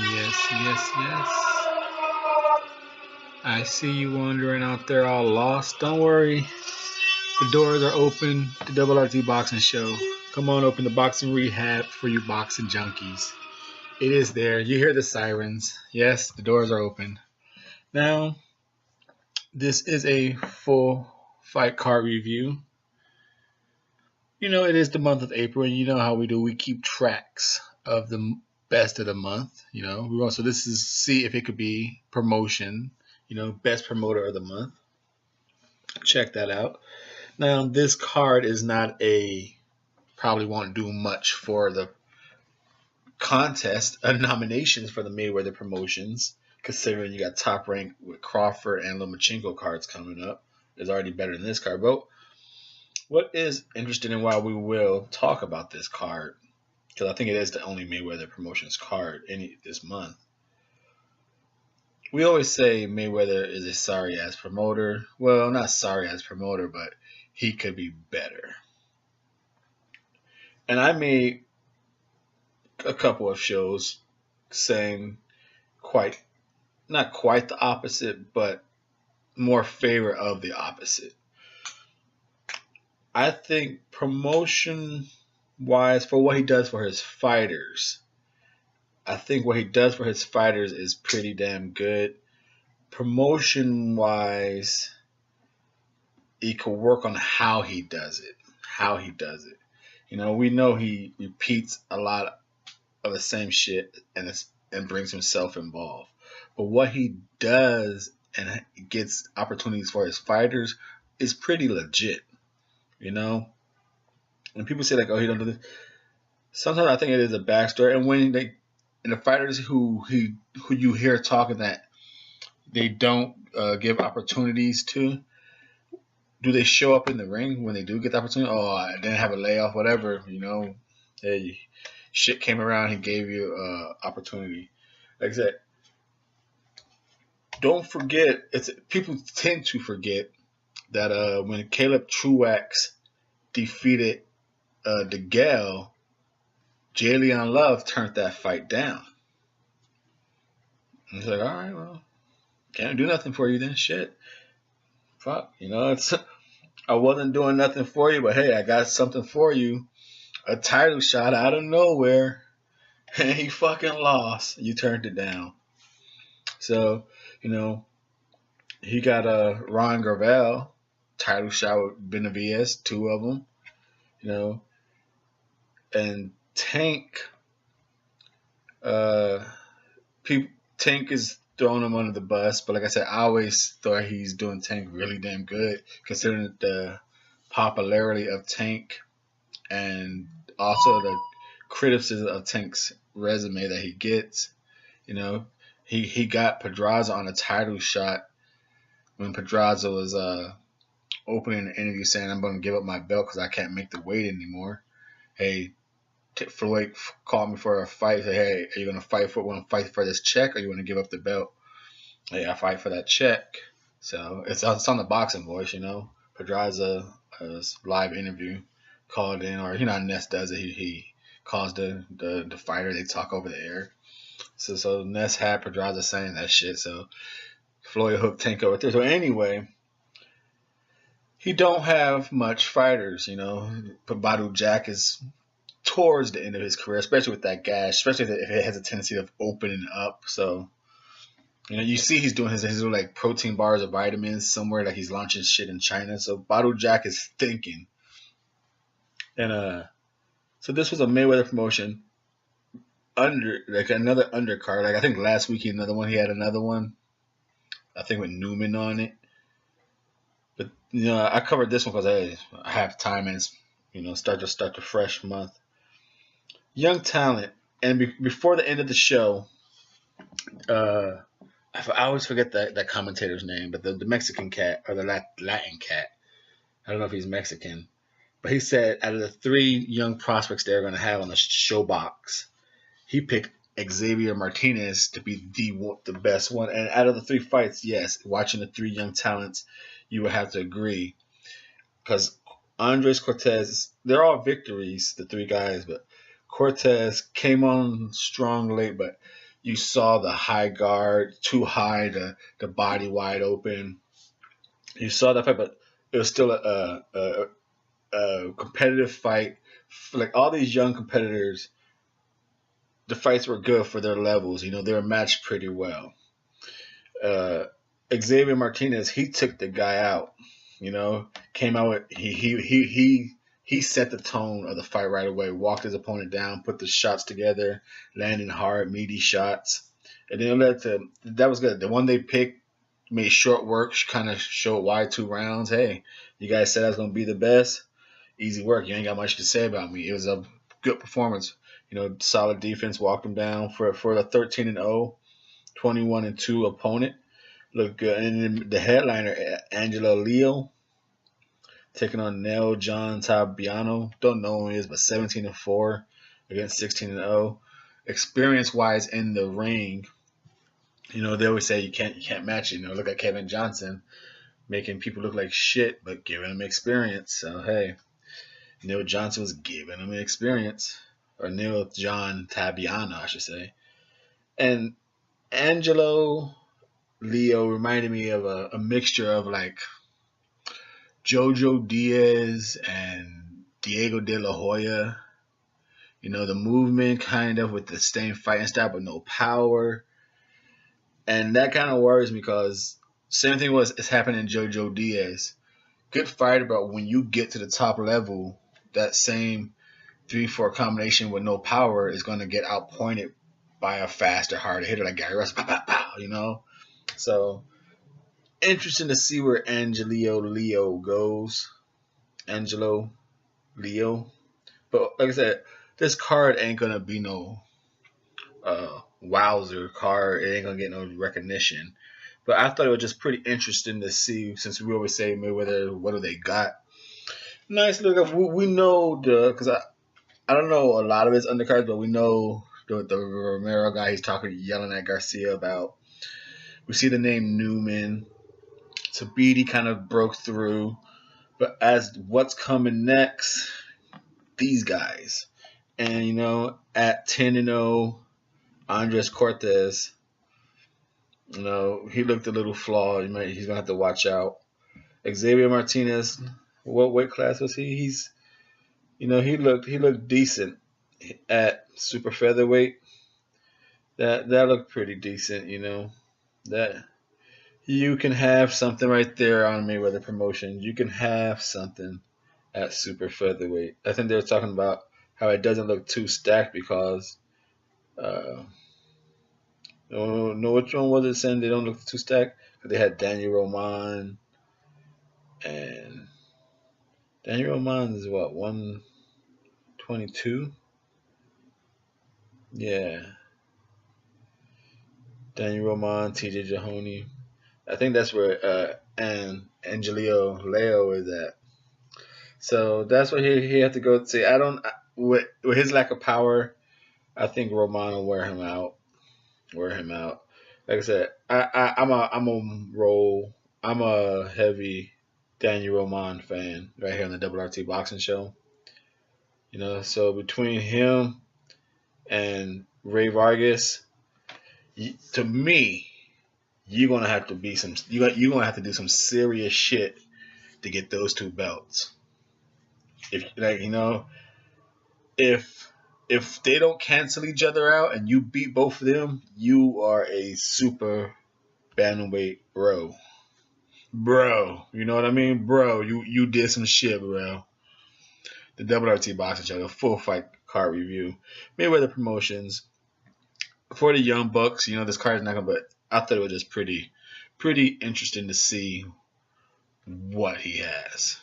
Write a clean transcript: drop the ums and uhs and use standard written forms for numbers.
Yes, yes, yes. I see you wandering out there all lost. Don't worry. The doors are open. The Double RT Boxing Show. Come on, open the boxing rehab for you boxing junkies. It is there. You hear the sirens. Yes, the doors are open. Now, this is a full fight card review. You know, it is the month of April, and you know how we do. We keep tracks of the best of the month. You know, we also this is see if it could be promotion. You know, best promoter of the month. Check that out. Now, this card is not a probably won't do much for the contest nominations for the Mayweather promotions, considering you got top rank with Crawford and Lomachenko cards coming up. Is already better than this card. But what is interesting and why we will talk about this card, because I think it is the only Mayweather promotions card this month. We always say Mayweather is a sorry ass promoter. Well, not sorry ass promoter, but he could be better. And I made a couple of shows saying not quite the opposite, but more favor of the opposite. I think promotion wise, for what he does for his fighters, I think what he does for his fighters is pretty damn good. Promotion wise, he could work on how he does it. You know, we know he repeats a lot of the same shit and brings himself involved. But what he does and gets opportunities for his fighters is pretty legit. You know, when people say like, "Oh, he don't do this," sometimes I think it is a backstory. And when the fighters who you hear talking that they don't give opportunities to, do they show up in the ring when they do get the opportunity? Oh, I didn't have a layoff, whatever. You know, hey, shit came around, he gave you opportunity. Like I said, don't forget. People tend to forget that when Caleb Truax defeated DeGale, Jalen Love turned that fight down. And he's like, all right, well, can't do nothing for you then. Shit, fuck, you know, I wasn't doing nothing for you, but hey, I got something for you. A title shot out of nowhere, and he fucking lost. You turned it down. So, you know, he got a Ron Gravel title shot with Benavides, two of them. You know, and Tank, uh, Tank is throwing him under the bus, but like I said, I always thought he's doing Tank really damn good, considering the popularity of Tank and also the criticism of Tank's resume that he gets. You know, he got Pedraza on a title shot when Pedraza was opening the interview saying, "I'm going to give up my belt because I can't make the weight anymore." Hey, Floyd called me for a fight. Say, "Hey, are you going to want to fight for this check, or you want to give up the belt?" Hey, I fight for that check. So it's on the Boxing Voice, you know. Pedraza live interview called in, or you know, Ness does it. He calls the fighter. They talk over the air. So Ness had Pedraza saying that shit. So Floyd hooked Tank over there. So anyway, he don't have much fighters, you know. Badu Jack is towards the end of his career, especially with that gash, especially if it has a tendency of opening up. So, you know, you see he's doing his little like protein bars or vitamins somewhere, like he's launching shit in China. So Badu Jack is thinking. And so this was a Mayweather promotion under like another undercard. Like I think last week he had another one. I think with Newman on it. But you know, I covered this one because I have time and it's start the fresh month. Young talent, and before the end of the show, I always forget that commentator's name, but the Mexican cat or the Latin cat. I don't know if he's Mexican, but he said out of the three young prospects they're going to have on the show box, he picked Xavier Martinez to be the best one. And out of the three fights, yes, watching the three young talents, you would have to agree. Because Andres Cortez, they're all victories, the three guys, but Cortez came on strong late, but you saw the high guard, too high, the body wide open. You saw that fight, but it was still a competitive fight. Like all these young competitors, the fights were good for their levels. They were matched pretty well. uh, Xavier Martinez, he took the guy out. Came out with he set the tone of the fight right away. Walked his opponent down, put the shots together, landing hard, meaty shots, and then it led to that was good. The one they picked made short work, kind of showed why 2 rounds. Hey, you guys said I was gonna be the best. Easy work. You ain't got much to say about me. It was a good performance. Solid defense. Walked him down for the 13-0. 21-2 opponent. Look good. And then the headliner, Angelo Leo, taking on Nel John Tabiano. Don't know who he is, but 17-4 against 16-0. Experience wise in the ring, they always say you can't match it. Look at Kevin Johnson making people look like shit, but giving them experience. So hey, Neil Johnson was giving him experience, or Neil John Tabiano, I should say. And Angelo Leo reminded me of a mixture of like Jojo Diaz and Diego De La Hoya. The movement kind of with the same fighting style but no power. And that kind of worries me because same thing is happening in Jojo Diaz. Good fighter, but when you get to the top level, that same 3-4 combination with no power is going to get outpointed by a faster, harder hitter like Gary Russell. Pow, pow, pow. So interesting to see where Angelo Leo goes. Angelo Leo. But like I said, this card ain't gonna be no wowzer card. It ain't gonna get no recognition. But I thought it was just pretty interesting to see, since we always say Mayweather, what do they got? Nice look up. We know because I don't know a lot of his undercards, but we know the Romero guy he's yelling at Garcia about. We see the name Newman. Tabiti kind of broke through. But as what's coming next, these guys. And, at 10-0, Andres Cortez, he looked a little flawed. He's going to have to watch out. Xavier Martinez, what weight class was he? He looked decent at super featherweight. That looked pretty decent, That you can have something right there on Mayweather Promotions. You can have something at super featherweight. I think they were talking about how it doesn't look too stacked because no, which one was it saying they don't look too stacked? Because they had Daniel Roman, and Daniel Roman is what, 122? Yeah. Daniel Roman, TJ Jahoni. I think that's where and Angelio Leo is at. So that's what he had to go see. I don't with his lack of power, I think Roman will wear him out. Like I said, I'm a roll. I'm a heavy Daniel Roman fan right here on the Double RT Boxing Show. So between him and Ray Vargas, to me, you're gonna have to be you're gonna have to do some serious shit to get those 2 belts. If they don't cancel each other out and you beat both of them, you are a super bantamweight bro. You know what I mean? Bro, you did some shit, bro. The Double RT Boxing Show, the full fight card review. Mayweather Promotions. For the Young Bucks, this card is not gonna, but I thought it was just pretty interesting to see what he has.